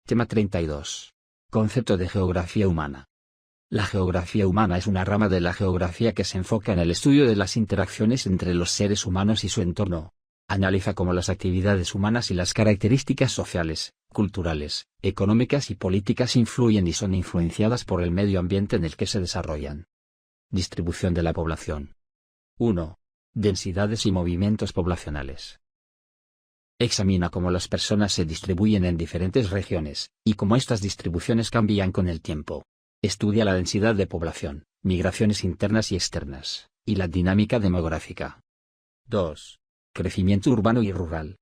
Tema 32. Concepto de geografía humana. La geografía humana es una rama de la geografía que se enfoca en el estudio de las interacciones entre los seres humanos y su entorno. Analiza cómo las actividades humanas y las características sociales, culturales, económicas y políticas influyen y son influenciadas por el medio ambiente en el que se desarrollan. Distribución de la población. 1. Densidades y movimientos poblacionales. Examina cómo las personas se distribuyen en diferentes regiones, y cómo estas distribuciones cambian con el tiempo. Estudia la densidad de población, migraciones internas y externas, y la dinámica demográfica. 2. Crecimiento urbano y rural.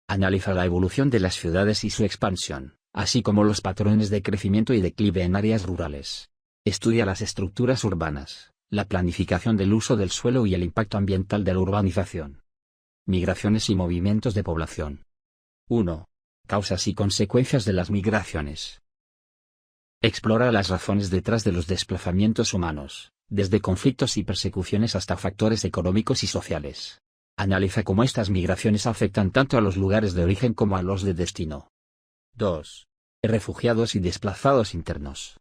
Analiza la evolución de las ciudades y su expansión, así como los patrones de crecimiento y declive en áreas rurales. Estudia las estructuras urbanas, la planificación del uso del suelo y el impacto ambiental de la urbanización. Migraciones y movimientos de población. 1. Causas y consecuencias de las migraciones. Explora las razones detrás de los desplazamientos humanos, desde conflictos y persecuciones hasta factores económicos y sociales. Analiza cómo estas migraciones afectan tanto a los lugares de origen como a los de destino. 2. Refugiados y desplazados internos.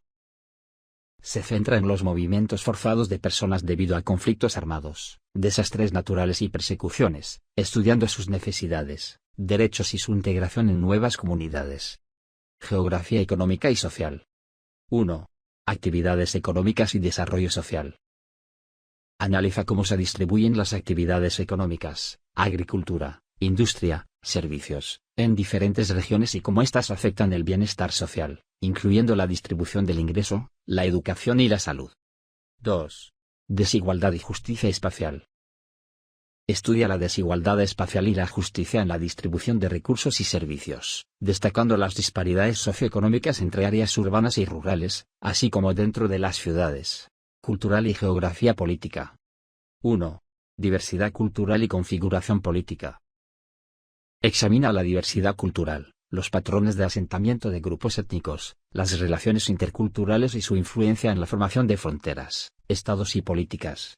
Se centra en los movimientos forzados de personas debido a conflictos armados, desastres naturales y persecuciones, estudiando sus necesidades, derechos y su integración en nuevas comunidades. Geografía económica y social. 1. Actividades económicas y desarrollo social. Analiza cómo se distribuyen las actividades económicas, agricultura, industria, servicios, en diferentes regiones y cómo éstas afectan el bienestar social, incluyendo la distribución del ingreso, la educación y la salud. 2. Desigualdad y justicia espacial. Estudia la desigualdad espacial y la justicia en la distribución de recursos y servicios, destacando las disparidades socioeconómicas entre áreas urbanas y rurales, así como dentro de las ciudades. Cultural y geografía política. 1. Diversidad cultural y configuración política. Examina la diversidad cultural, los patrones de asentamiento de grupos étnicos, las relaciones interculturales y su influencia en la formación de fronteras, estados y políticas.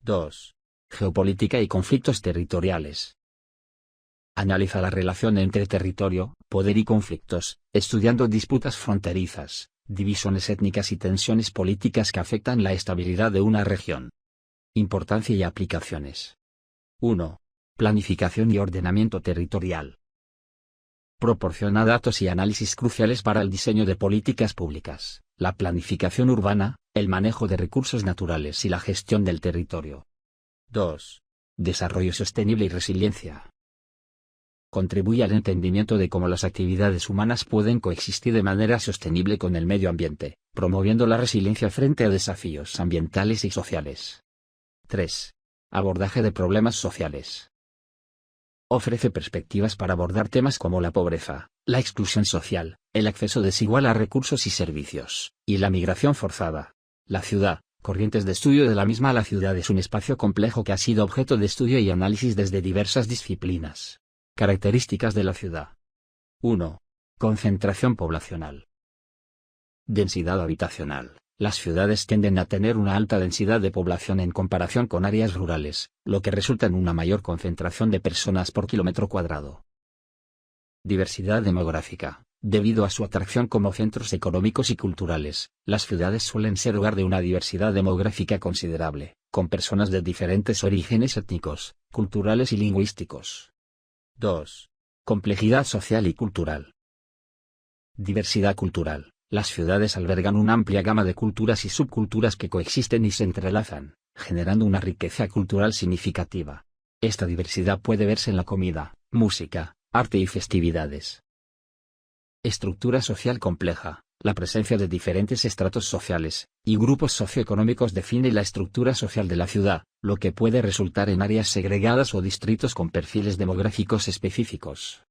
2. Geopolítica y conflictos territoriales. Analiza la relación entre territorio, poder y conflictos, estudiando disputas fronterizas, divisiones étnicas y tensiones políticas que afectan la estabilidad de una región. Importancia y aplicaciones. 1. Planificación y ordenamiento territorial. Proporciona datos y análisis cruciales para el diseño de políticas públicas, la planificación urbana, el manejo de recursos naturales y la gestión del territorio. 2. Desarrollo sostenible y resiliencia. Contribuye al entendimiento de cómo las actividades humanas pueden coexistir de manera sostenible con el medio ambiente, promoviendo la resiliencia frente a desafíos ambientales y sociales. 3. Abordaje de problemas sociales. Ofrece perspectivas para abordar temas como la pobreza, la exclusión social, el acceso desigual a recursos y servicios, y la migración forzada. La ciudad, corrientes de estudio de la misma. La ciudad es un espacio complejo que ha sido objeto de estudio y análisis desde diversas disciplinas. Características de la ciudad. 1. Concentración poblacional. Densidad habitacional. Las ciudades tienden a tener una alta densidad de población en comparación con áreas rurales, lo que resulta en una mayor concentración de personas por kilómetro cuadrado. Diversidad demográfica. Debido a su atracción como centros económicos y culturales, las ciudades suelen ser hogar de una diversidad demográfica considerable, con personas de diferentes orígenes étnicos, culturales y lingüísticos. 2. Complejidad social y cultural. Diversidad cultural. Las ciudades albergan una amplia gama de culturas y subculturas que coexisten y se entrelazan, generando una riqueza cultural significativa. Esta diversidad puede verse en la comida, música, arte y festividades. Estructura social compleja. La presencia de diferentes estratos sociales y grupos socioeconómicos define la estructura social de la ciudad, lo que puede resultar en áreas segregadas o distritos con perfiles demográficos específicos.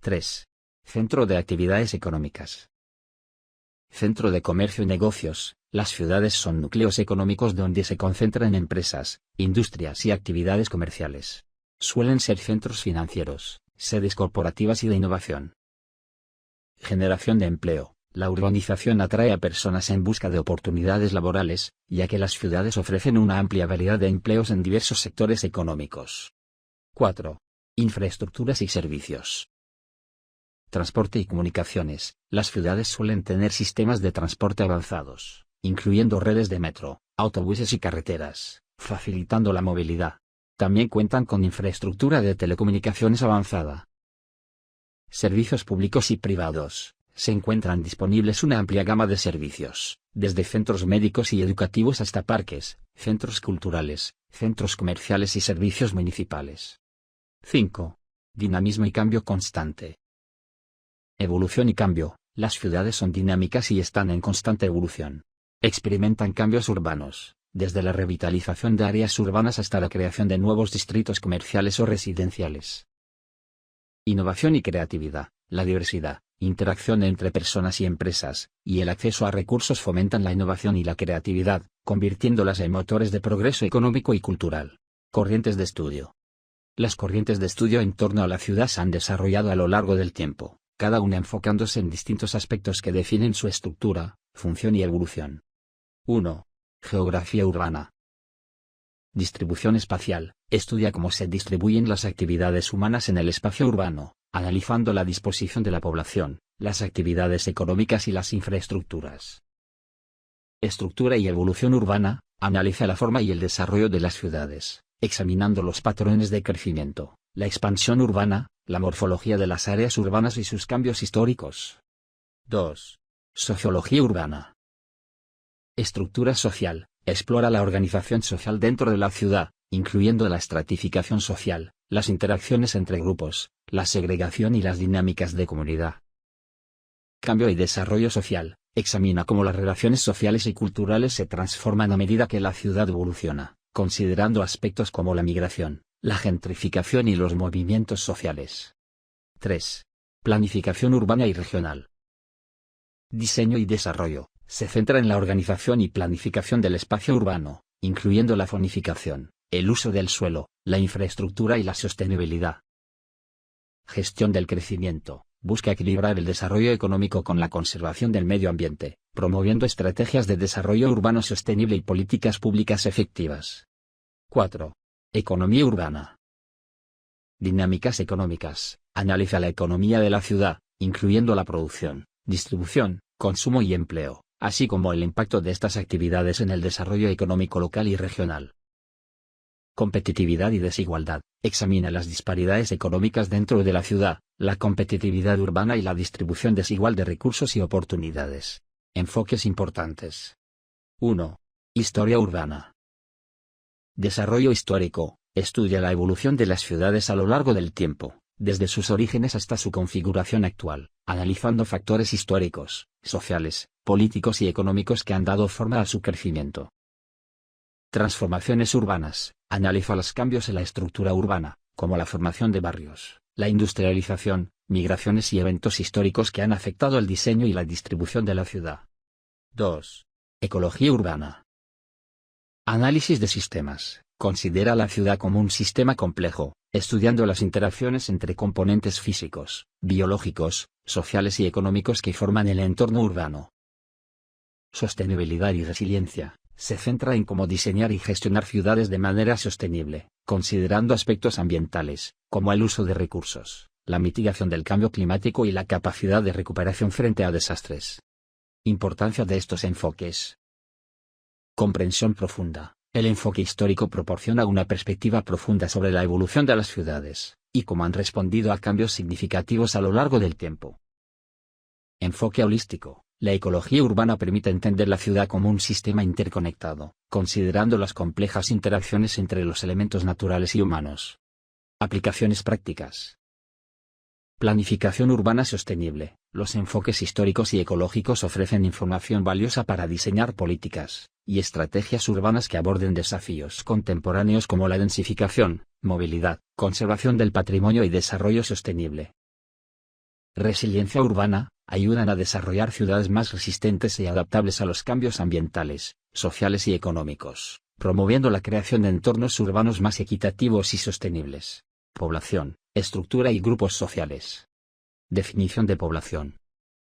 3. Centro de actividades económicas. Centro de comercio y negocios. Las ciudades son núcleos económicos donde se concentran empresas, industrias y actividades comerciales. Suelen ser centros financieros, sedes corporativas y de innovación. Generación de empleo. La urbanización atrae a personas en busca de oportunidades laborales, ya que las ciudades ofrecen una amplia variedad de empleos en diversos sectores económicos. 4. Infraestructuras y servicios. Transporte y comunicaciones. Las ciudades suelen tener sistemas de transporte avanzados, incluyendo redes de metro, autobuses y carreteras, facilitando la movilidad. También cuentan con infraestructura de telecomunicaciones avanzada. Servicios públicos y privados. Se encuentran disponibles una amplia gama de servicios, desde centros médicos y educativos hasta parques, centros culturales, centros comerciales y servicios municipales. 5. Dinamismo y cambio constante. Evolución y cambio. Las ciudades son dinámicas y están en constante evolución. Experimentan cambios urbanos, desde la revitalización de áreas urbanas hasta la creación de nuevos distritos comerciales o residenciales. Innovación y creatividad. La diversidad, interacción entre personas y empresas, y el acceso a recursos fomentan la innovación y la creatividad, convirtiéndolas en motores de progreso económico y cultural. Corrientes de estudio. Las corrientes de estudio en torno a la ciudad se han desarrollado a lo largo del tiempo, cada una enfocándose en distintos aspectos que definen su estructura, función y evolución. 1. Geografía urbana. Distribución espacial. Estudia cómo se distribuyen las actividades humanas en el espacio urbano, analizando la disposición de la población, las actividades económicas y las infraestructuras. Estructura y evolución urbana. Analiza la forma y el desarrollo de las ciudades, examinando los patrones de crecimiento, la expansión urbana, la morfología de las áreas urbanas y sus cambios históricos. 2. Sociología urbana. Estructura social. Explora la organización social dentro de la ciudad, incluyendo la estratificación social, las interacciones entre grupos, la segregación y las dinámicas de comunidad. Cambio y desarrollo social. Examina cómo las relaciones sociales y culturales se transforman a medida que la ciudad evoluciona, considerando aspectos como la migración, la gentrificación y los movimientos sociales. 3. Planificación urbana y regional. Diseño y desarrollo. Se centra en la organización y planificación del espacio urbano, incluyendo la zonificación, el uso del suelo, la infraestructura y la sostenibilidad. Gestión del crecimiento. Busca equilibrar el desarrollo económico con la conservación del medio ambiente, promoviendo estrategias de desarrollo urbano sostenible y políticas públicas efectivas. 4. Economía urbana. Dinámicas económicas. Analiza la economía de la ciudad, incluyendo la producción, distribución, consumo y empleo, así como el impacto de estas actividades en el desarrollo económico local y regional. Competitividad y desigualdad. Examina las disparidades económicas dentro de la ciudad, la competitividad urbana y la distribución desigual de recursos y oportunidades. Enfoques importantes. 1. Historia urbana. Desarrollo histórico. Estudia la evolución de las ciudades a lo largo del tiempo, desde sus orígenes hasta su configuración actual, analizando factores históricos, sociales, políticos y económicos que han dado forma a su crecimiento. Transformaciones urbanas. Analiza los cambios en la estructura urbana, como la formación de barrios, la industrialización, migraciones y eventos históricos que han afectado el diseño y la distribución de la ciudad. 2. Ecología urbana. Análisis de sistemas. Considera la ciudad como un sistema complejo, estudiando las interacciones entre componentes físicos, biológicos, sociales y económicos que forman el entorno urbano. Sostenibilidad y resiliencia. Se centra en cómo diseñar y gestionar ciudades de manera sostenible, considerando aspectos ambientales, como el uso de recursos, la mitigación del cambio climático y la capacidad de recuperación frente a desastres. Importancia de estos enfoques. Comprensión profunda. El enfoque histórico proporciona una perspectiva profunda sobre la evolución de las ciudades, y cómo han respondido a cambios significativos a lo largo del tiempo. Enfoque holístico. La ecología urbana permite entender la ciudad como un sistema interconectado, considerando las complejas interacciones entre los elementos naturales y humanos. Aplicaciones prácticas. Planificación urbana sostenible. Los enfoques históricos y ecológicos ofrecen información valiosa para diseñar políticas y estrategias urbanas que aborden desafíos contemporáneos como la densificación, movilidad, conservación del patrimonio y desarrollo sostenible. Resiliencia urbana. Ayudan a desarrollar ciudades más resistentes y adaptables a los cambios ambientales, sociales y económicos, promoviendo la creación de entornos urbanos más equitativos y sostenibles. Población, estructura y grupos sociales. Definición de población.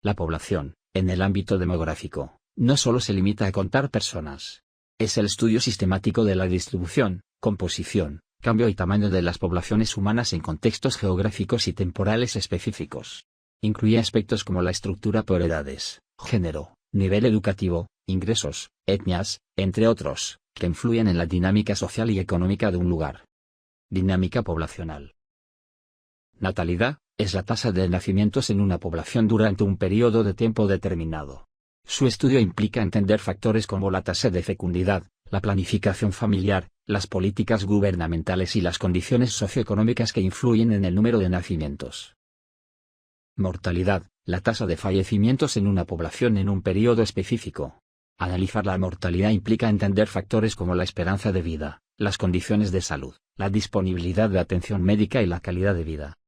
La población, en el ámbito demográfico, no solo se limita a contar personas. Es el estudio sistemático de la distribución, composición, cambio y tamaño de las poblaciones humanas en contextos geográficos y temporales específicos. Incluye aspectos como la estructura por edades, género, nivel educativo, ingresos, etnias, entre otros, que influyen en la dinámica social y económica de un lugar. Dinámica poblacional. Natalidad, es la tasa de nacimientos en una población durante un periodo de tiempo determinado. Su estudio implica entender factores como la tasa de fecundidad, la planificación familiar, las políticas gubernamentales y las condiciones socioeconómicas que influyen en el número de nacimientos. Mortalidad, la tasa de fallecimientos en una población en un periodo específico. Analizar la mortalidad implica entender factores como la esperanza de vida, las condiciones de salud, la disponibilidad de atención médica y la calidad de vida.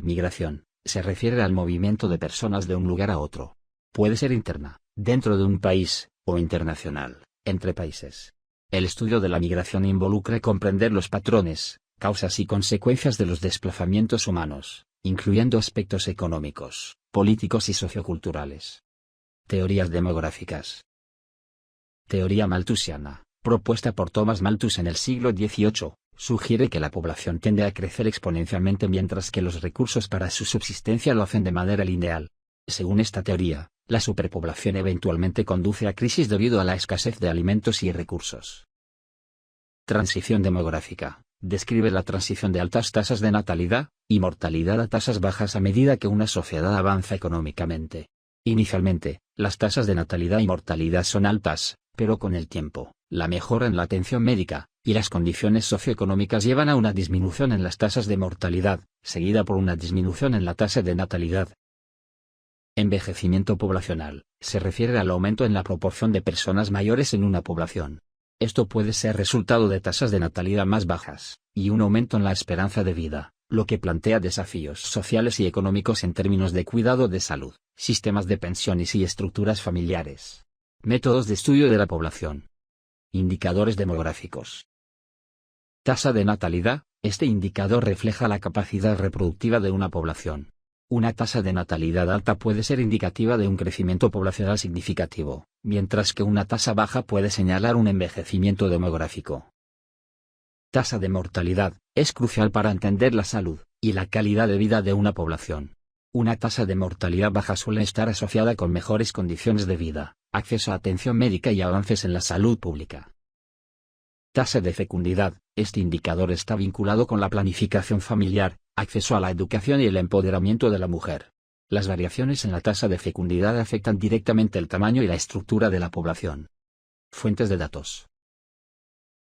Migración, se refiere al movimiento de personas de un lugar a otro. Puede ser interna, dentro de un país, o internacional, entre países. El estudio de la migración involucra comprender los patrones, causas y consecuencias de los desplazamientos humanos, incluyendo aspectos económicos, políticos y socioculturales. Teorías demográficas. Teoría malthusiana, propuesta por Thomas Malthus en el siglo XVIII, sugiere que la población tiende a crecer exponencialmente mientras que los recursos para su subsistencia lo hacen de manera lineal. Según esta teoría, la superpoblación eventualmente conduce a crisis debido a la escasez de alimentos y recursos. Transición demográfica. Describe la transición de altas tasas de natalidad y mortalidad a tasas bajas a medida que una sociedad avanza económicamente. Inicialmente, las tasas de natalidad y mortalidad son altas, pero con el tiempo, la mejora en la atención médica y las condiciones socioeconómicas llevan a una disminución en las tasas de mortalidad, seguida por una disminución en la tasa de natalidad. Envejecimiento poblacional, se refiere al aumento en la proporción de personas mayores en una población. Esto puede ser resultado de tasas de natalidad más bajas, y un aumento en la esperanza de vida, lo que plantea desafíos sociales y económicos en términos de cuidado de salud, sistemas de pensiones y estructuras familiares. Métodos de estudio de la población. Indicadores demográficos. Tasa de natalidad, este indicador refleja la capacidad reproductiva de una población. Una tasa de natalidad alta puede ser indicativa de un crecimiento poblacional significativo, mientras que una tasa baja puede señalar un envejecimiento demográfico. Tasa de mortalidad, es crucial para entender la salud y la calidad de vida de una población. Una tasa de mortalidad baja suele estar asociada con mejores condiciones de vida, acceso a atención médica y avances en la salud pública. Tasa de fecundidad, este indicador está vinculado con la planificación familiar, acceso a la educación y el empoderamiento de la mujer. Las variaciones en la tasa de fecundidad afectan directamente el tamaño y la estructura de la población. Fuentes de datos.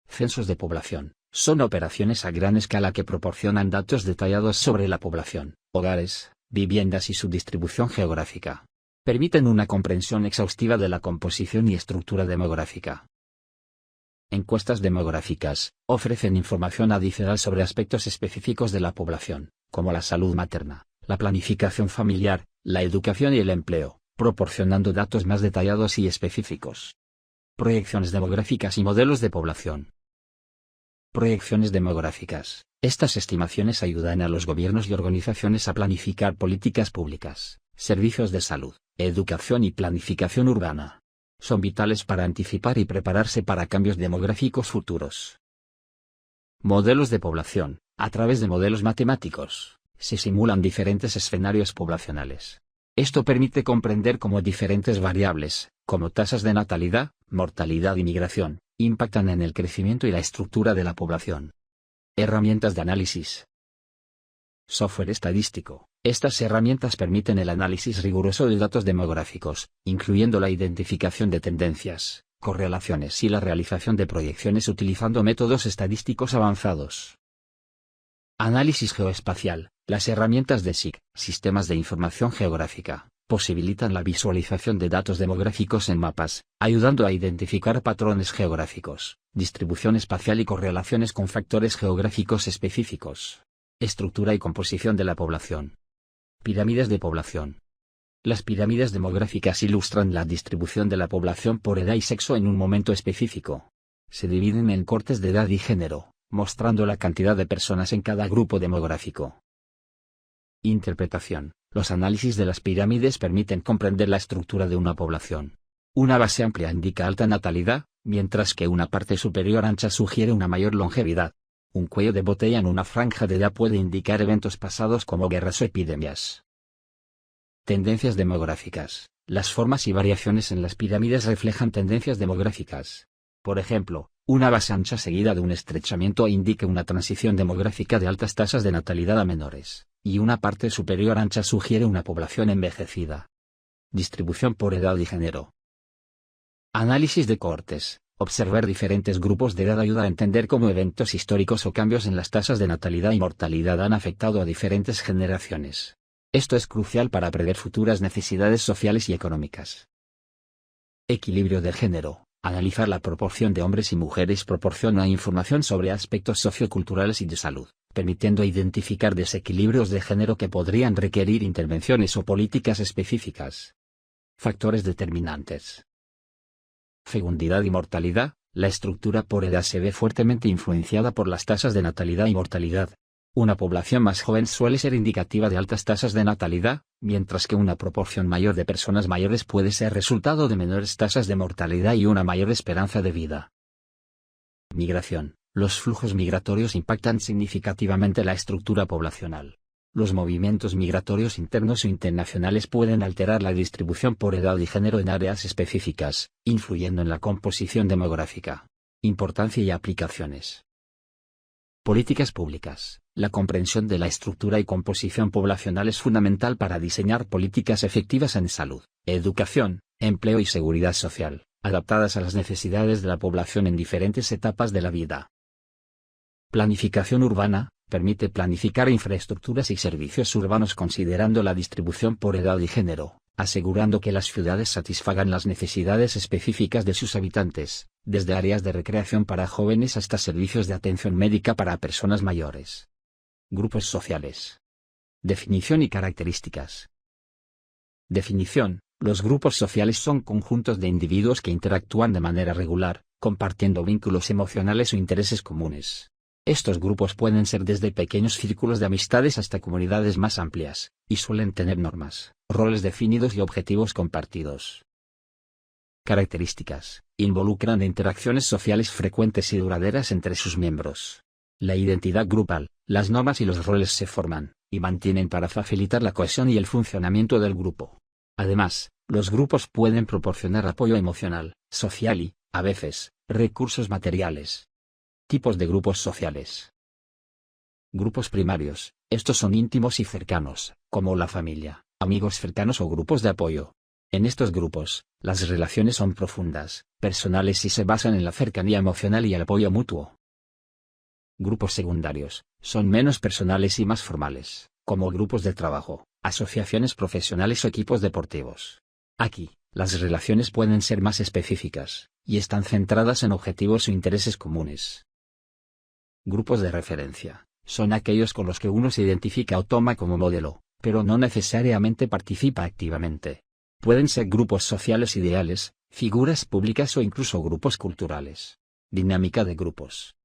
Censos de población, son operaciones a gran escala que proporcionan datos detallados sobre la población, hogares, viviendas y su distribución geográfica. Permiten una comprensión exhaustiva de la composición y estructura demográfica. Encuestas demográficas, ofrecen información adicional sobre aspectos específicos de la población, como la salud materna, la planificación familiar, la educación y el empleo, proporcionando datos más detallados y específicos. Proyecciones demográficas y modelos de población. Proyecciones demográficas. Estas estimaciones ayudan a los gobiernos y organizaciones a planificar políticas públicas, servicios de salud, educación y planificación urbana. Son vitales para anticipar y prepararse para cambios demográficos futuros. Modelos de población. A través de modelos matemáticos, se simulan diferentes escenarios poblacionales. Esto permite comprender cómo diferentes variables, como tasas de natalidad, mortalidad y migración, impactan en el crecimiento y la estructura de la población. Herramientas de análisis. Software estadístico. Estas herramientas permiten el análisis riguroso de datos demográficos, incluyendo la identificación de tendencias, correlaciones y la realización de proyecciones utilizando métodos estadísticos avanzados. Análisis geoespacial. Las herramientas de SIG, Sistemas de Información Geográfica, posibilitan la visualización de datos demográficos en mapas, ayudando a identificar patrones geográficos, distribución espacial y correlaciones con factores geográficos específicos. Estructura y composición de la población. Pirámides de población. Las pirámides demográficas ilustran la distribución de la población por edad y sexo en un momento específico. Se dividen en cortes de edad y género, mostrando la cantidad de personas en cada grupo demográfico. Interpretación. Los análisis de las pirámides permiten comprender la estructura de una población. Una base amplia indica alta natalidad, mientras que una parte superior ancha sugiere una mayor longevidad. Un cuello de botella en una franja de edad puede indicar eventos pasados como guerras o epidemias. Tendencias demográficas. Las formas y variaciones en las pirámides reflejan tendencias demográficas. Por ejemplo, una base ancha seguida de un estrechamiento indica una transición demográfica de altas tasas de natalidad a menores, y una parte superior ancha sugiere una población envejecida. Distribución por edad y género. Análisis de cohortes. Observar diferentes grupos de edad ayuda a entender cómo eventos históricos o cambios en las tasas de natalidad y mortalidad han afectado a diferentes generaciones. Esto es crucial para prever futuras necesidades sociales y económicas. Equilibrio de género. Analizar la proporción de hombres y mujeres proporciona información sobre aspectos socioculturales y de salud, permitiendo identificar desequilibrios de género que podrían requerir intervenciones o políticas específicas. Factores determinantes. Fecundidad y mortalidad. La estructura por edad se ve fuertemente influenciada por las tasas de natalidad y mortalidad. Una población más joven suele ser indicativa de altas tasas de natalidad, mientras que una proporción mayor de personas mayores puede ser resultado de menores tasas de mortalidad y una mayor esperanza de vida. Migración. Los flujos migratorios impactan significativamente la estructura poblacional. Los movimientos migratorios internos o internacionales pueden alterar la distribución por edad y género en áreas específicas, influyendo en la composición demográfica. Importancia y aplicaciones. Políticas públicas. La comprensión de la estructura y composición poblacional es fundamental para diseñar políticas efectivas en salud, educación, empleo y seguridad social, adaptadas a las necesidades de la población en diferentes etapas de la vida. Planificación urbana. Permite planificar infraestructuras y servicios urbanos considerando la distribución por edad y género, asegurando que las ciudades satisfagan las necesidades específicas de sus habitantes, desde áreas de recreación para jóvenes hasta servicios de atención médica para personas mayores. Grupos sociales. Definición y características. Definición. Los grupos sociales son conjuntos de individuos que interactúan de manera regular, compartiendo vínculos emocionales o intereses comunes. Estos grupos pueden ser desde pequeños círculos de amistades hasta comunidades más amplias, y suelen tener normas, roles definidos y objetivos compartidos. Características. Involucran interacciones sociales frecuentes y duraderas entre sus miembros. La identidad grupal. Las normas y los roles se forman, y mantienen para facilitar la cohesión y el funcionamiento del grupo. Además, los grupos pueden proporcionar apoyo emocional, social y, a veces, recursos materiales. Tipos de grupos sociales. Grupos primarios. Estos son íntimos y cercanos, como la familia, amigos cercanos o grupos de apoyo. En estos grupos, las relaciones son profundas, personales y se basan en la cercanía emocional y el apoyo mutuo. Grupos secundarios. Son menos personales y más formales, como grupos de trabajo, asociaciones profesionales o equipos deportivos. Aquí, las relaciones pueden ser más específicas, y están centradas en objetivos o intereses comunes. Grupos de referencia. Son aquellos con los que uno se identifica o toma como modelo, pero no necesariamente participa activamente. Pueden ser grupos sociales ideales, figuras públicas o incluso grupos culturales. Dinámica de grupos.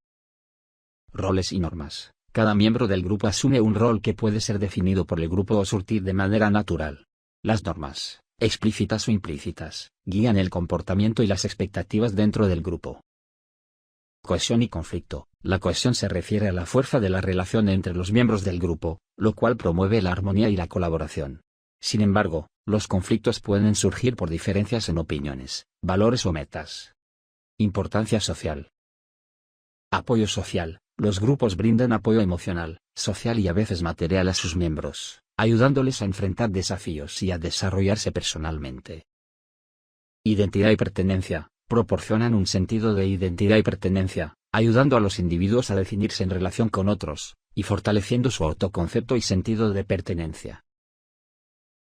Roles y normas. Cada miembro del grupo asume un rol que puede ser definido por el grupo o surtir de manera natural. Las normas, explícitas o implícitas, guían el comportamiento y las expectativas dentro del grupo. Cohesión y conflicto. La cohesión se refiere a la fuerza de la relación entre los miembros del grupo, lo cual promueve la armonía y la colaboración. Sin embargo, los conflictos pueden surgir por diferencias en opiniones, valores o metas. Importancia social. Apoyo social. Los grupos brindan apoyo emocional, social y a veces material a sus miembros, ayudándoles a enfrentar desafíos y a desarrollarse personalmente. Identidad y pertenencia. Proporcionan un sentido de identidad y pertenencia, ayudando a los individuos a definirse en relación con otros, y fortaleciendo su autoconcepto y sentido de pertenencia.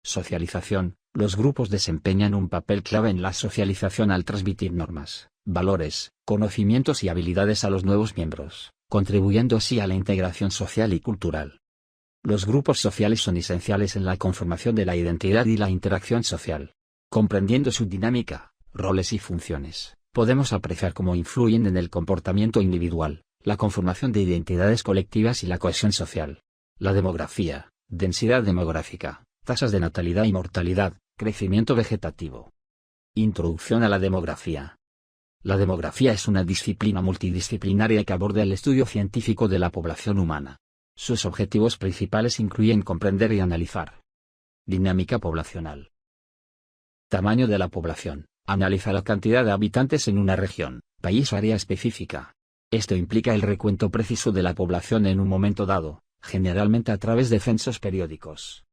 Socialización. Los grupos desempeñan un papel clave en la socialización al transmitir normas, valores, conocimientos y habilidades a los nuevos miembros, contribuyendo así a la integración social y cultural. Los grupos sociales son esenciales en la conformación de la identidad y la interacción social. Comprendiendo su dinámica, roles y funciones, podemos apreciar cómo influyen en el comportamiento individual, la conformación de identidades colectivas y la cohesión social. La demografía, densidad demográfica, tasas de natalidad y mortalidad, crecimiento vegetativo. Introducción a la demografía. La demografía es una disciplina multidisciplinaria que aborda el estudio científico de la población humana. Sus objetivos principales incluyen comprender y analizar Dinámica poblacional. Tamaño de la población. Analiza la cantidad de habitantes en una región, país o área específica. Esto implica el recuento preciso de la población en un momento dado, generalmente a través de censos periódicos.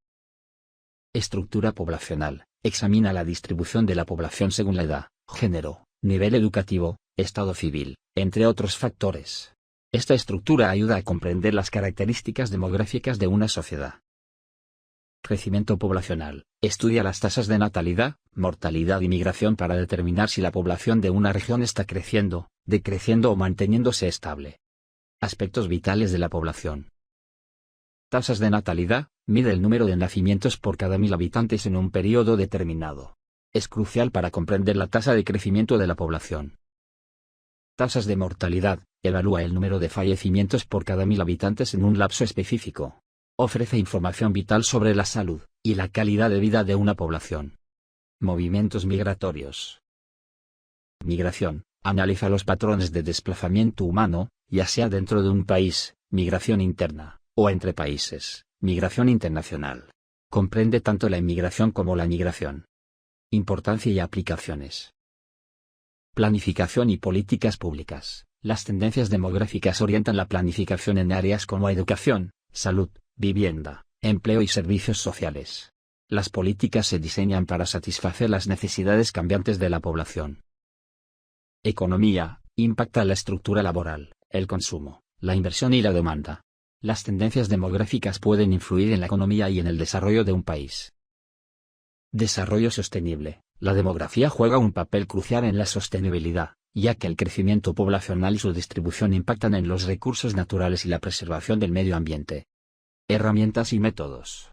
Estructura poblacional. Examina la distribución de la población según la edad, género, nivel educativo, estado civil, entre otros factores. Esta estructura ayuda a comprender las características demográficas de una sociedad. Crecimiento poblacional. Estudia las tasas de natalidad, mortalidad y migración para determinar si la población de una región está creciendo, decreciendo o manteniéndose estable. Aspectos vitales de la población. Tasas de natalidad. Mide el número de nacimientos por cada 1000 habitantes en un periodo determinado. Es crucial para comprender la tasa de crecimiento de la población. Tasas de mortalidad. Evalúa el número de fallecimientos por cada 1000 habitantes en un lapso específico. Ofrece información vital sobre la salud y la calidad de vida de una población. Movimientos migratorios. Migración. Analiza los patrones de desplazamiento humano, ya sea dentro de un país, migración interna, o entre países, migración internacional. Comprende tanto la inmigración como la migración. Importancia y aplicaciones. Planificación y políticas públicas. Las tendencias demográficas orientan la planificación en áreas como educación, salud, vivienda, empleo y servicios sociales. Las políticas se diseñan para satisfacer las necesidades cambiantes de la población. Economía. Impacta la estructura laboral, el consumo, la inversión y la demanda. Las tendencias demográficas pueden influir en la economía y en el desarrollo de un país. Desarrollo sostenible. La demografía juega un papel crucial en la sostenibilidad, ya que el crecimiento poblacional y su distribución impactan en los recursos naturales y la preservación del medio ambiente. Herramientas y métodos.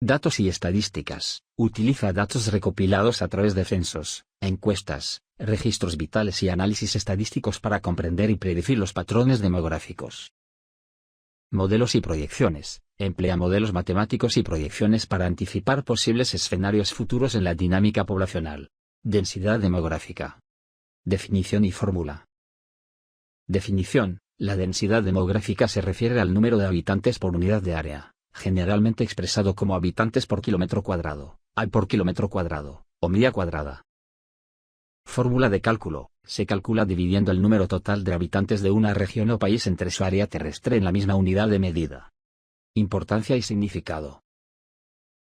Datos y estadísticas. Utiliza datos recopilados a través de censos, encuestas, registros vitales y análisis estadísticos para comprender y predecir los patrones demográficos. Modelos y proyecciones. Emplea modelos matemáticos y proyecciones para anticipar posibles escenarios futuros en la dinámica poblacional. Densidad demográfica. Definición y fórmula. Definición. La densidad demográfica se refiere al número de habitantes por unidad de área, generalmente expresado como habitantes por kilómetro cuadrado, hay por kilómetro cuadrado, o milla cuadrada. Fórmula de cálculo. Se calcula dividiendo el número total de habitantes de una región o país entre su área terrestre en la misma unidad de medida. Importancia y significado.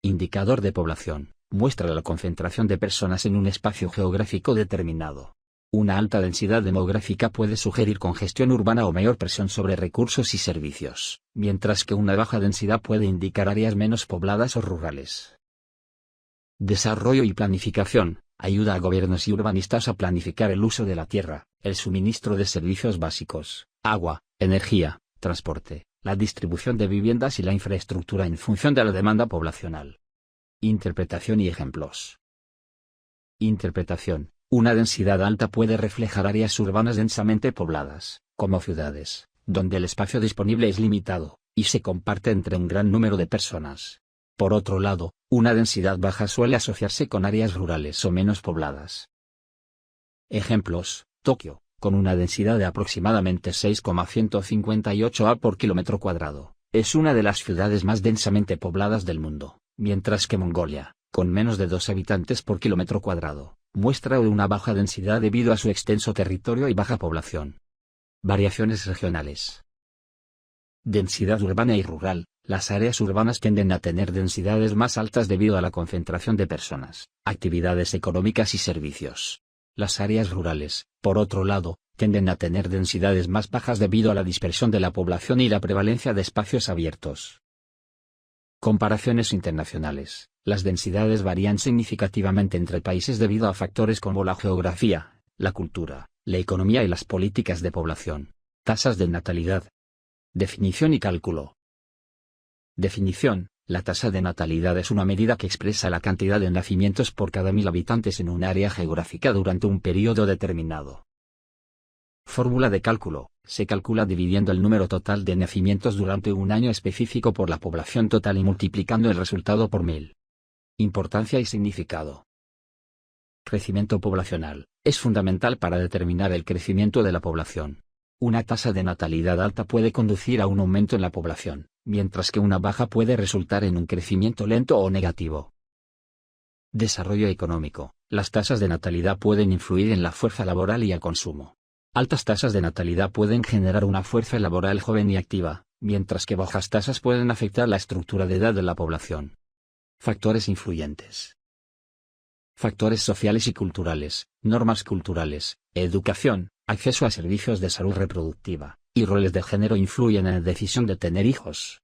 Indicador de población. Muestra la concentración de personas en un espacio geográfico determinado. Una alta densidad demográfica puede sugerir congestión urbana o mayor presión sobre recursos y servicios, mientras que una baja densidad puede indicar áreas menos pobladas o rurales. Desarrollo y planificación. Ayuda a gobiernos y urbanistas a planificar el uso de la tierra, el suministro de servicios básicos, agua, energía, transporte, la distribución de viviendas y la infraestructura en función de la demanda poblacional. Interpretación y ejemplos. Interpretación. Una densidad alta puede reflejar áreas urbanas densamente pobladas, como ciudades, donde el espacio disponible es limitado, y se comparte entre un gran número de personas. Por otro lado, una densidad baja suele asociarse con áreas rurales o menos pobladas. Ejemplos: Tokio, con una densidad de aproximadamente 6,158 ha por kilómetro cuadrado, es una de las ciudades más densamente pobladas del mundo, mientras que Mongolia, con menos de 2 habitantes por kilómetro cuadrado, muestra una baja densidad debido a su extenso territorio y baja población. Variaciones regionales. Densidad urbana y rural. Las áreas urbanas tienden a tener densidades más altas debido a la concentración de personas, actividades económicas y servicios. Las áreas rurales, por otro lado, tienden a tener densidades más bajas debido a la dispersión de la población y la prevalencia de espacios abiertos. Comparaciones internacionales. Las densidades varían significativamente entre países debido a factores como la geografía, la cultura, la economía y las políticas de población. Tasas de natalidad. Definición y cálculo. Definición. La tasa de natalidad es una medida que expresa la cantidad de nacimientos por cada 1000 habitantes en un área geográfica durante un periodo determinado. Fórmula de cálculo. Se calcula dividiendo el número total de nacimientos durante un año específico por la población total y multiplicando el resultado por 1000. Importancia y significado. Crecimiento poblacional. Es fundamental para determinar el crecimiento de la población. Una tasa de natalidad alta puede conducir a un aumento en la población, mientras que una baja puede resultar en un crecimiento lento o negativo. Desarrollo económico. Las tasas de natalidad pueden influir en la fuerza laboral y el consumo. Altas tasas de natalidad pueden generar una fuerza laboral joven y activa, mientras que bajas tasas pueden afectar la estructura de edad de la población. Factores influyentes. Factores sociales y culturales, normas culturales, educación, acceso a servicios de salud reproductiva, y roles de género influyen en la decisión de tener hijos.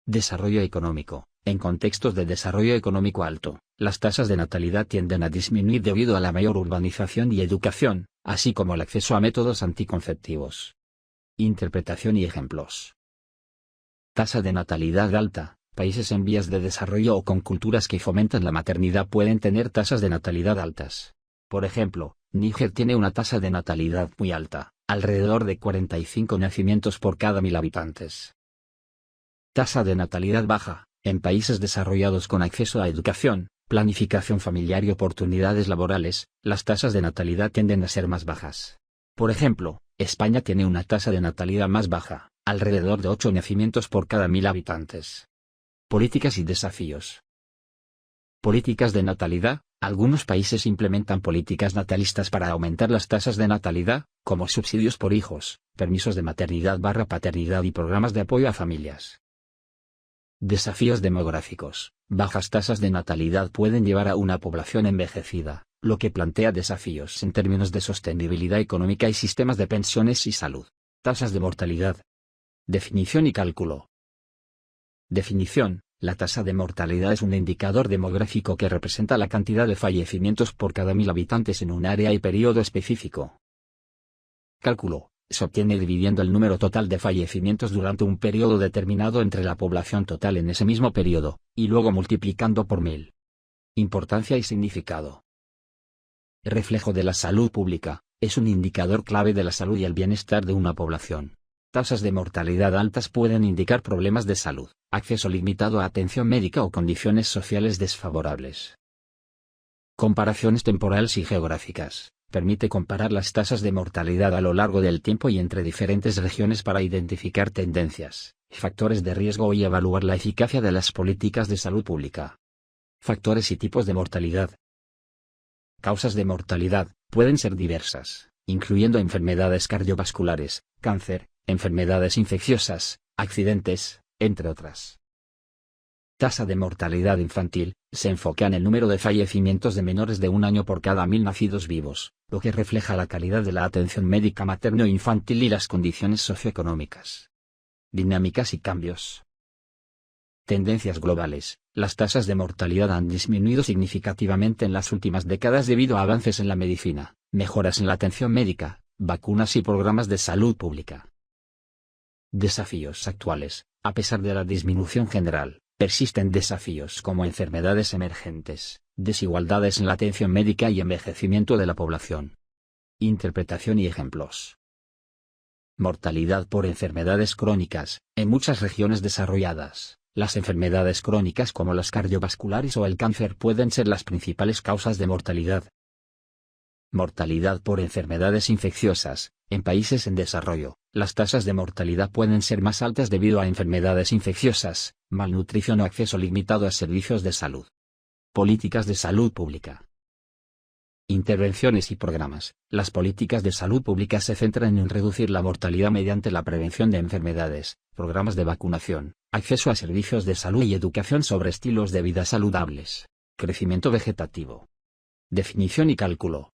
Desarrollo económico. En contextos de desarrollo económico alto, las tasas de natalidad tienden a disminuir debido a la mayor urbanización y educación, así como el acceso a métodos anticonceptivos. Interpretación y ejemplos. Tasa de natalidad alta. Países en vías de desarrollo o con culturas que fomentan la maternidad pueden tener tasas de natalidad altas. Por ejemplo, Níger tiene una tasa de natalidad muy alta, alrededor de 45 nacimientos por cada 1000 habitantes. Tasa de natalidad baja. En países desarrollados con acceso a educación, planificación familiar y oportunidades laborales, las tasas de natalidad tienden a ser más bajas. Por ejemplo, España tiene una tasa de natalidad más baja, alrededor de 8 nacimientos por cada 1000 habitantes. Políticas y desafíos. Políticas de natalidad. Algunos países implementan políticas natalistas para aumentar las tasas de natalidad, como subsidios por hijos, permisos de maternidad/paternidad y programas de apoyo a familias. Desafíos demográficos. Bajas tasas de natalidad pueden llevar a una población envejecida, lo que plantea desafíos en términos de sostenibilidad económica y sistemas de pensiones y salud. Tasas de mortalidad. Definición y cálculo. Definición. La tasa de mortalidad es un indicador demográfico que representa la cantidad de fallecimientos por cada 1000 habitantes en un área y periodo específico. Cálculo. Se obtiene dividiendo el número total de fallecimientos durante un periodo determinado entre la población total en ese mismo periodo, y luego multiplicando por 1000. Importancia y significado. Reflejo de la salud pública. Es un indicador clave de la salud y el bienestar de una población. Tasas de mortalidad altas pueden indicar problemas de salud, acceso limitado a atención médica o condiciones sociales desfavorables. Comparaciones temporales y geográficas. Permite comparar las tasas de mortalidad a lo largo del tiempo y entre diferentes regiones para identificar tendencias, factores de riesgo y evaluar la eficacia de las políticas de salud pública. Factores y tipos de mortalidad. Causas de mortalidad pueden ser diversas, incluyendo enfermedades cardiovasculares, cáncer, enfermedades infecciosas, accidentes, entre otras. Tasa de mortalidad infantil. Se enfoca en el número de fallecimientos de menores de 1 año por cada 1000 nacidos vivos, lo que refleja la calidad de la atención médica materno-infantil y las condiciones socioeconómicas. Dinámicas y cambios. Tendencias globales. Las tasas de mortalidad han disminuido significativamente en las últimas décadas debido a avances en la medicina, mejoras en la atención médica, vacunas y programas de salud pública. Desafíos actuales. A pesar de la disminución general, persisten desafíos como enfermedades emergentes, desigualdades en la atención médica y envejecimiento de la población. Interpretación y ejemplos. Mortalidad por enfermedades crónicas. En muchas regiones desarrolladas, las enfermedades crónicas como las cardiovasculares o el cáncer pueden ser las principales causas de mortalidad. Mortalidad por enfermedades infecciosas. En países en desarrollo, las tasas de mortalidad pueden ser más altas debido a enfermedades infecciosas, malnutrición o acceso limitado a servicios de salud. Políticas de salud pública. Intervenciones y programas. Las políticas de salud pública se centran en reducir la mortalidad mediante la prevención de enfermedades, programas de vacunación, acceso a servicios de salud y educación sobre estilos de vida saludables. Crecimiento vegetativo. Definición y cálculo.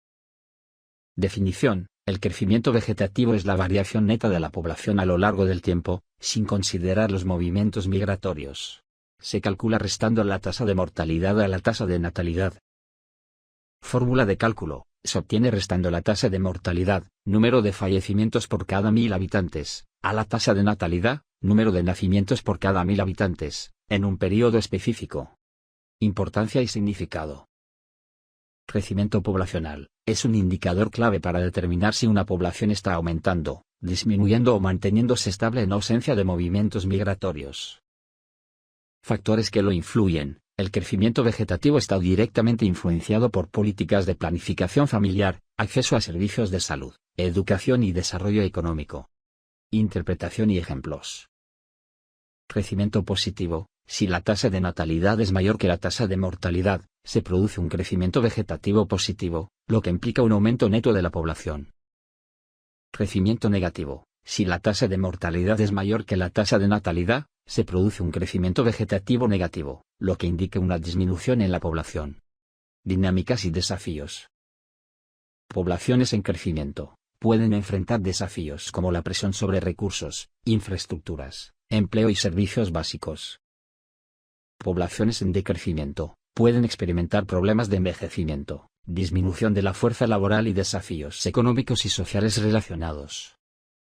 Definición. El crecimiento vegetativo es la variación neta de la población a lo largo del tiempo, sin considerar los movimientos migratorios. Se calcula restando la tasa de mortalidad a la tasa de natalidad. Fórmula de cálculo. Se obtiene restando la tasa de mortalidad, número de fallecimientos por cada 1000 habitantes, a la tasa de natalidad, número de nacimientos por cada 1000 habitantes, en un periodo específico. Importancia y significado. Crecimiento poblacional. Es un indicador clave para determinar si una población está aumentando, disminuyendo o manteniéndose estable en ausencia de movimientos migratorios. Factores que lo influyen. El crecimiento vegetativo está directamente influenciado por políticas de planificación familiar, acceso a servicios de salud, Educación y desarrollo económico. Interpretación y ejemplos. Crecimiento positivo. Si la tasa de natalidad es mayor que la tasa de mortalidad, se produce un crecimiento vegetativo positivo, lo que implica un aumento neto de la población. Crecimiento negativo. Si la tasa de mortalidad es mayor que la tasa de natalidad, se produce un crecimiento vegetativo negativo, lo que indica una disminución en la población. Dinámicas y desafíos. Poblaciones en crecimiento pueden enfrentar desafíos como la presión sobre recursos, infraestructuras, empleo y servicios básicos. Poblaciones en decrecimiento pueden experimentar problemas de envejecimiento, disminución de la fuerza laboral y desafíos económicos y sociales relacionados.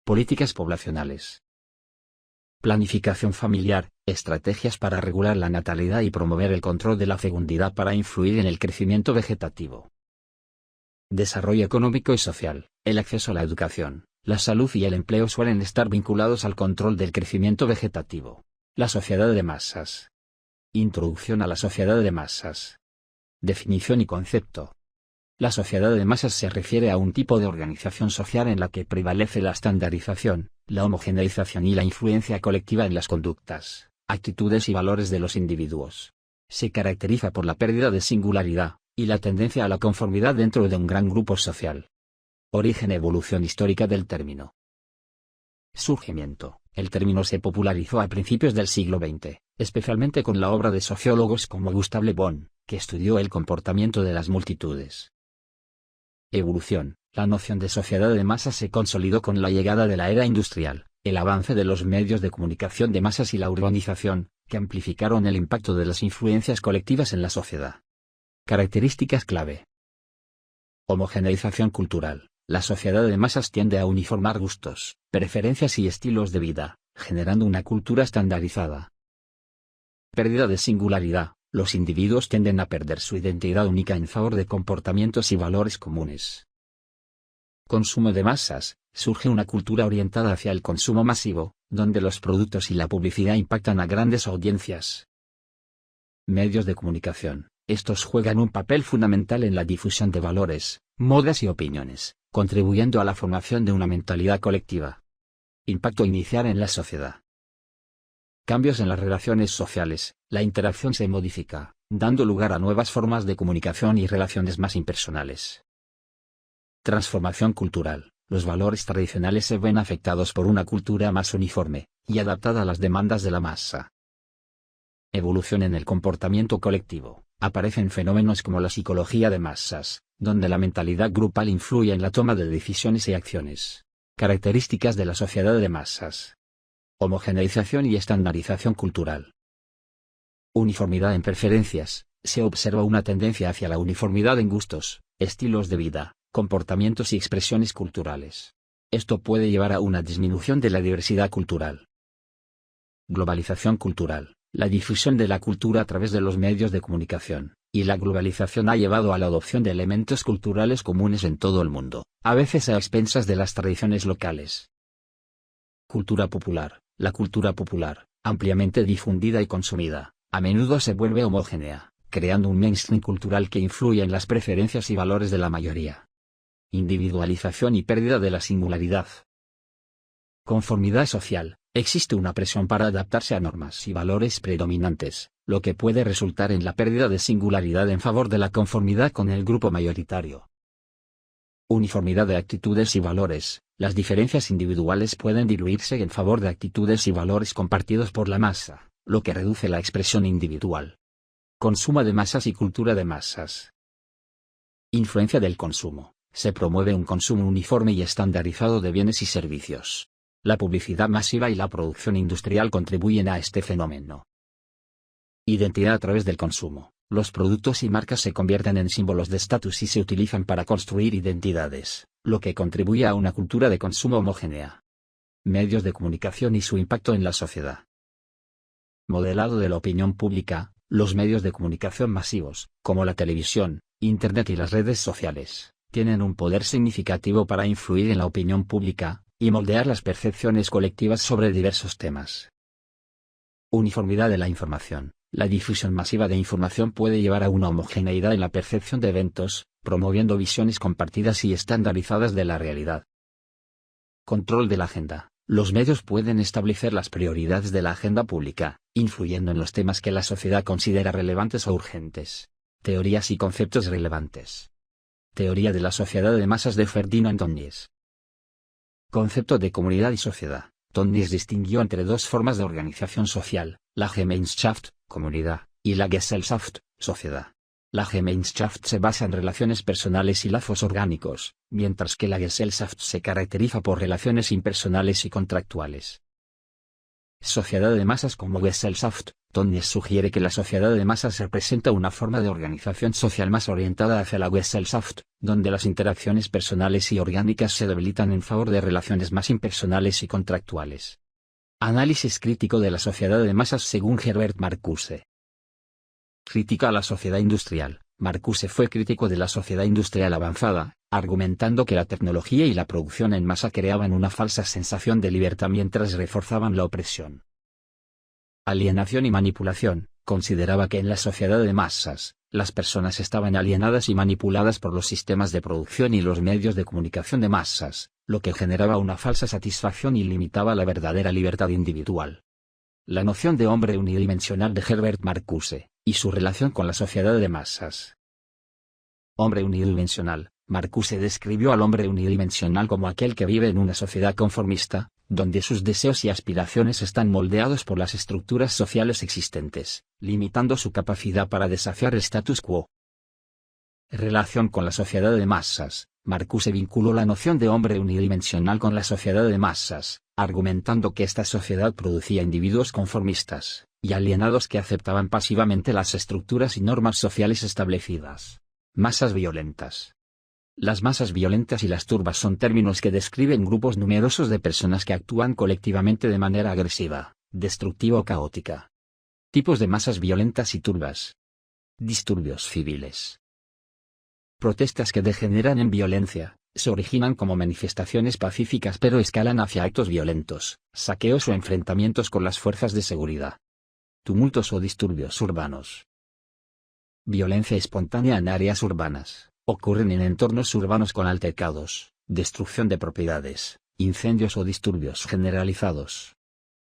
Políticas poblacionales. Planificación familiar, estrategias para regular la natalidad y promover el control de la fecundidad para influir en el crecimiento vegetativo. Desarrollo económico y social. El acceso a la educación, la salud y el empleo suelen estar vinculados al control del crecimiento vegetativo. La sociedad de masas. Introducción a la sociedad de masas. Definición y concepto. La sociedad de masas se refiere a un tipo de organización social en la que prevalece la estandarización, la homogeneización y la influencia colectiva en las conductas, actitudes y valores de los individuos. Se caracteriza por la pérdida de singularidad y la tendencia a la conformidad dentro de un gran grupo social. Origen y evolución histórica del término. Surgimiento. El término se popularizó a principios del siglo XX, especialmente con la obra de sociólogos como Gustave Le Bon, que estudió el comportamiento de las multitudes. Evolución. La noción de sociedad de masas se consolidó con la llegada de la era industrial, el avance de los medios de comunicación de masas y la urbanización, que amplificaron el impacto de las influencias colectivas en la sociedad. Características clave. Homogeneización cultural. La sociedad de masas tiende a uniformar gustos, preferencias y estilos de vida, generando una cultura estandarizada. Pérdida de singularidad. Los individuos tienden a perder su identidad única en favor de comportamientos y valores comunes. Consumo de masas. Surge una cultura orientada hacia el consumo masivo, donde los productos y la publicidad impactan a grandes audiencias. Medios de comunicación. Estos juegan un papel fundamental en la difusión de valores, modas y opiniones, contribuyendo a la formación de una mentalidad colectiva. Impacto inicial en la sociedad. Cambios en las relaciones sociales. La interacción se modifica, dando lugar a nuevas formas de comunicación y relaciones más impersonales. Transformación cultural. Los valores tradicionales se ven afectados por una cultura más uniforme y adaptada a las demandas de la masa. Evolución en el comportamiento colectivo. Aparecen fenómenos como la psicología de masas, donde la mentalidad grupal influye en la toma de decisiones y acciones. Características de la sociedad de masas. Homogeneización y estandarización cultural. Uniformidad en preferencias. Se observa una tendencia hacia la uniformidad en gustos, estilos de vida, comportamientos y expresiones culturales. Esto puede llevar a una disminución de la diversidad cultural. Globalización cultural. La difusión de la cultura a través de los medios de comunicación, y la globalización ha llevado a la adopción de elementos culturales comunes en todo el mundo, a veces a expensas de las tradiciones locales. Cultura popular. La cultura popular, ampliamente difundida y consumida, a menudo se vuelve homogénea, creando un mainstream cultural que influye en las preferencias y valores de la mayoría. Individualización y pérdida de la singularidad. Conformidad social. Existe una presión para adaptarse a normas y valores predominantes, lo que puede resultar en la pérdida de singularidad en favor de la conformidad con el grupo mayoritario. Uniformidad de actitudes y valores. Las diferencias individuales pueden diluirse en favor de actitudes y valores compartidos por la masa, lo que reduce la expresión individual. Consumo de masas y cultura de masas. Influencia del consumo. Se promueve un consumo uniforme y estandarizado de bienes y servicios. La publicidad masiva y la producción industrial contribuyen a este fenómeno. Identidad a través del consumo. Los productos y marcas se convierten en símbolos de estatus y se utilizan para construir identidades, lo que contribuye a una cultura de consumo homogénea. Medios de comunicación y su impacto en la sociedad. Modelado de la opinión pública. Los medios de comunicación masivos, como la televisión, Internet y las redes sociales, tienen un poder significativo para influir en la opinión pública y moldear las percepciones colectivas sobre diversos temas. Uniformidad de la información. La difusión masiva de información puede llevar a una homogeneidad en la percepción de eventos, promoviendo visiones compartidas y estandarizadas de la realidad. Control de la agenda. Los medios pueden establecer las prioridades de la agenda pública, influyendo en los temas que la sociedad considera relevantes o urgentes. Teorías y conceptos relevantes. Teoría de la sociedad de masas de Ferdinand Tönnies. Concepto de comunidad y sociedad. Tönnies distinguió entre dos formas de organización social, la Gemeinschaft, comunidad, y la Gesellschaft, sociedad. La Gemeinschaft se basa en relaciones personales y lazos orgánicos, mientras que la Gesellschaft se caracteriza por relaciones impersonales y contractuales. Sociedad de masas como Gesellschaft. Tönnies sugiere que la sociedad de masas representa una forma de organización social más orientada hacia la Gesellschaft, donde las interacciones personales y orgánicas se debilitan en favor de relaciones más impersonales y contractuales. Análisis crítico de la sociedad de masas según Herbert Marcuse. Crítica a la sociedad industrial. Marcuse fue crítico de la sociedad industrial avanzada, argumentando que la tecnología y la producción en masa creaban una falsa sensación de libertad mientras reforzaban la opresión. Alienación y manipulación. Consideraba que en la sociedad de masas, las personas estaban alienadas y manipuladas por los sistemas de producción y los medios de comunicación de masas, lo que generaba una falsa satisfacción y limitaba la verdadera libertad individual. La noción de hombre unidimensional de Herbert Marcuse, y su relación con la sociedad de masas. Hombre unidimensional. Marcuse describió al hombre unidimensional como aquel que vive en una sociedad conformista, donde sus deseos y aspiraciones están moldeados por las estructuras sociales existentes, limitando su capacidad para desafiar el status quo. Relación con la sociedad de masas. Marcuse vinculó la noción de hombre unidimensional con la sociedad de masas, argumentando que esta sociedad producía individuos conformistas y alienados que aceptaban pasivamente las estructuras y normas sociales establecidas. Masas violentas. Las masas violentas y las turbas son términos que describen grupos numerosos de personas que actúan colectivamente de manera agresiva, destructiva o caótica. Tipos de masas violentas y turbas. Disturbios civiles. Protestas que degeneran en violencia, se originan como manifestaciones pacíficas pero escalan hacia actos violentos, saqueos o enfrentamientos con las fuerzas de seguridad. Tumultos o disturbios urbanos. Violencia espontánea en áreas urbanas. Ocurren en entornos urbanos con altercados, destrucción de propiedades, incendios o disturbios generalizados.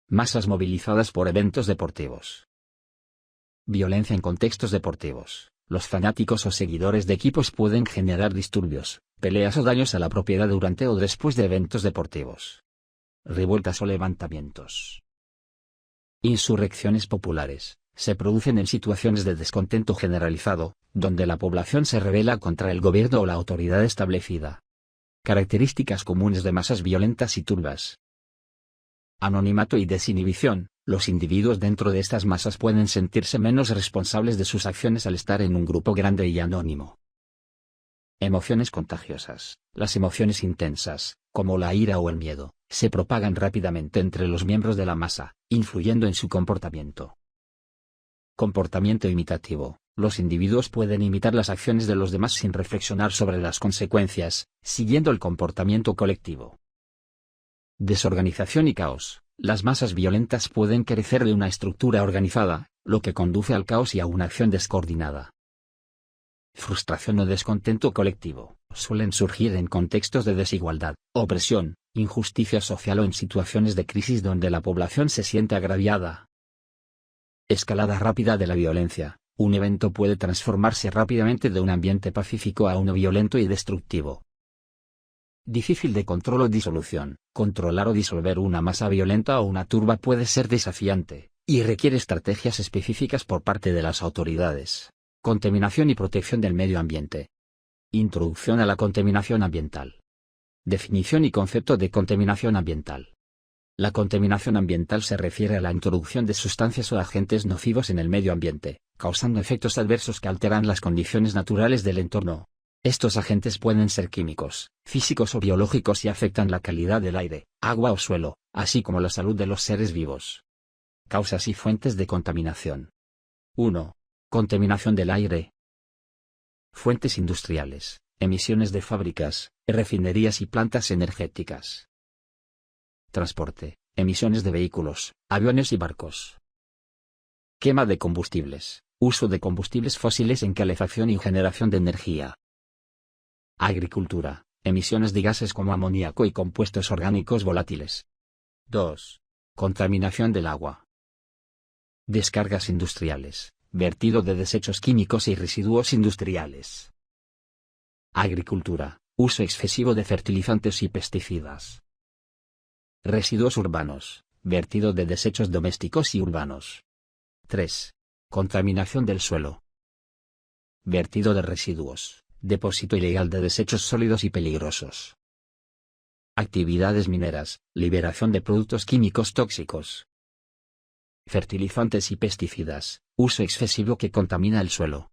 Masas movilizadas por eventos deportivos. Violencia en contextos deportivos. Los fanáticos o seguidores de equipos pueden generar disturbios, peleas o daños a la propiedad durante o después de eventos deportivos. Revueltas o levantamientos. Insurrecciones populares. Se producen en situaciones de descontento generalizado, donde la población se rebela contra el gobierno o la autoridad establecida. Características comunes de masas violentas y turbas. Anonimato y desinhibición. Los individuos dentro de estas masas pueden sentirse menos responsables de sus acciones al estar en un grupo grande y anónimo. Emociones contagiosas. Las emociones intensas, como la ira o el miedo, se propagan rápidamente entre los miembros de la masa, influyendo en su comportamiento. Comportamiento imitativo. Los individuos pueden imitar las acciones de los demás sin reflexionar sobre las consecuencias, siguiendo el comportamiento colectivo. Desorganización y caos. Las masas violentas pueden carecer de una estructura organizada, lo que conduce al caos y a una acción descoordinada. Frustración o descontento colectivo. Suelen surgir en contextos de desigualdad, opresión, injusticia social o en situaciones de crisis donde la población se siente agraviada. Escalada rápida de la violencia. Un evento puede transformarse rápidamente de un ambiente pacífico a uno violento y destructivo. Difícil de control o disolución. Controlar o disolver una masa violenta o una turba puede ser desafiante, y requiere estrategias específicas por parte de las autoridades. Contaminación y protección del medio ambiente. Introducción a la contaminación ambiental. Definición y concepto de contaminación ambiental. La contaminación ambiental se refiere a la introducción de sustancias o agentes nocivos en el medio ambiente, causando efectos adversos que alteran las condiciones naturales del entorno. Estos agentes pueden ser químicos, físicos o biológicos y afectan la calidad del aire, agua o suelo, así como la salud de los seres vivos. Causas y fuentes de contaminación. 1. Contaminación del aire. Fuentes industriales, emisiones de fábricas, refinerías y plantas energéticas. Transporte, emisiones de vehículos, aviones y barcos. Quema de combustibles, uso de combustibles fósiles en calefacción y generación de energía. Agricultura, emisiones de gases como amoníaco y compuestos orgánicos volátiles. 2. Contaminación del agua. Descargas industriales, vertido de desechos químicos y residuos industriales. Agricultura, uso excesivo de fertilizantes y pesticidas. Residuos urbanos, vertido de desechos domésticos y urbanos. 3. Contaminación del suelo. Vertido de residuos, depósito ilegal de desechos sólidos y peligrosos. Actividades mineras, liberación de productos químicos tóxicos. Fertilizantes y pesticidas, uso excesivo que contamina el suelo.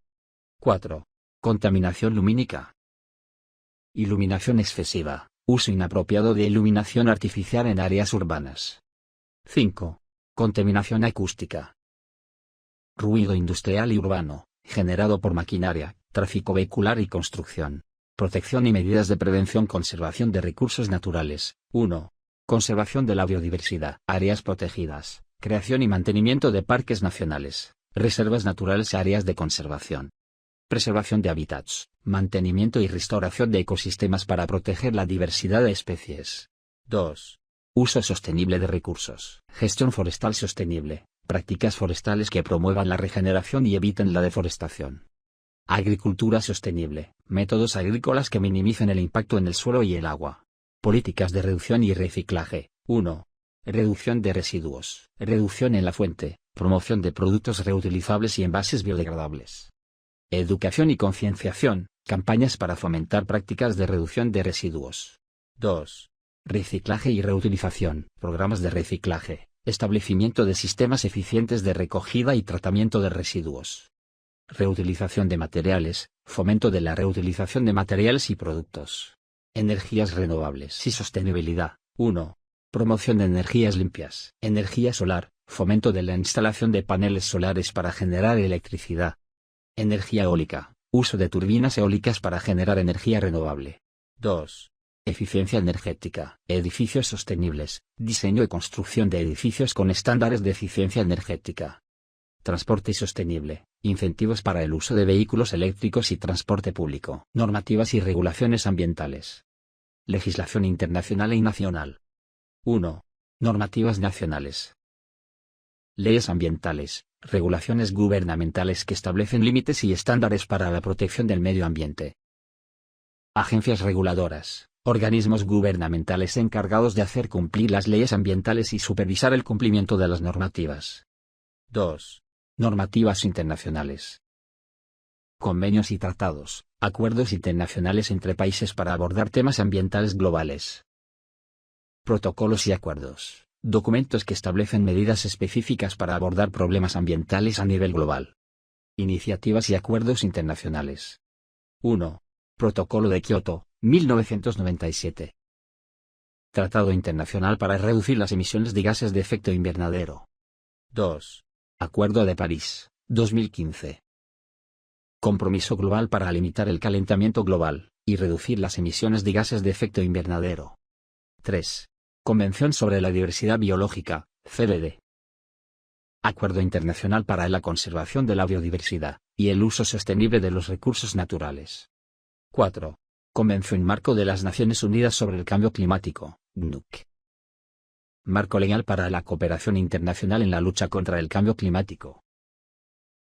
4. Contaminación lumínica. Iluminación excesiva, uso inapropiado de iluminación artificial en áreas urbanas. 5. Contaminación acústica. Ruido industrial y urbano, generado por maquinaria, tráfico vehicular y construcción. Protección y medidas de prevención. Conservación de recursos naturales. 1. Conservación de la biodiversidad. Áreas protegidas. Creación y mantenimiento de parques nacionales, reservas naturales y áreas de conservación. Preservación de hábitats, mantenimiento y restauración de ecosistemas para proteger la diversidad de especies. 2. Uso sostenible de recursos. Gestión forestal sostenible, prácticas forestales que promuevan la regeneración y eviten la deforestación. Agricultura sostenible, métodos agrícolas que minimicen el impacto en el suelo y el agua. Políticas de reducción y reciclaje. 1. Reducción de residuos, reducción en la fuente, promoción de productos reutilizables y envases biodegradables. Educación y concienciación, campañas para fomentar prácticas de reducción de residuos. 2. Reciclaje y reutilización, programas de reciclaje, establecimiento de sistemas eficientes de recogida y tratamiento de residuos. Reutilización de materiales, fomento de la reutilización de materiales y productos. Energías renovables y sostenibilidad. 1. Promoción de energías limpias. Energía solar, fomento de la instalación de paneles solares para generar electricidad. Energía eólica, uso de turbinas eólicas para generar energía renovable. 2. Eficiencia energética, edificios sostenibles, diseño y construcción de edificios con estándares de eficiencia energética. Transporte sostenible, incentivos para el uso de vehículos eléctricos y transporte público. Normativas y regulaciones ambientales. Legislación internacional y nacional. 1. Normativas nacionales. Leyes ambientales, regulaciones gubernamentales que establecen límites y estándares para la protección del medio ambiente. Agencias reguladoras, organismos gubernamentales encargados de hacer cumplir las leyes ambientales y supervisar el cumplimiento de las normativas. 2. Normativas internacionales. Convenios y tratados, acuerdos internacionales entre países para abordar temas ambientales globales. Protocolos y acuerdos, documentos que establecen medidas específicas para abordar problemas ambientales a nivel global. Iniciativas y acuerdos internacionales. 1. Protocolo de Kioto, 1997. Tratado Internacional para reducir las emisiones de gases de efecto invernadero. 2. Acuerdo de París, 2015. Compromiso global para limitar el calentamiento global y reducir las emisiones de gases de efecto invernadero. 3. Convención sobre la Diversidad Biológica, CBD. Acuerdo Internacional para la Conservación de la Biodiversidad y el Uso Sostenible de los Recursos Naturales. 4. Convención Marco de las Naciones Unidas sobre el Cambio Climático, CNUC. Marco legal para la cooperación internacional en la lucha contra el cambio climático.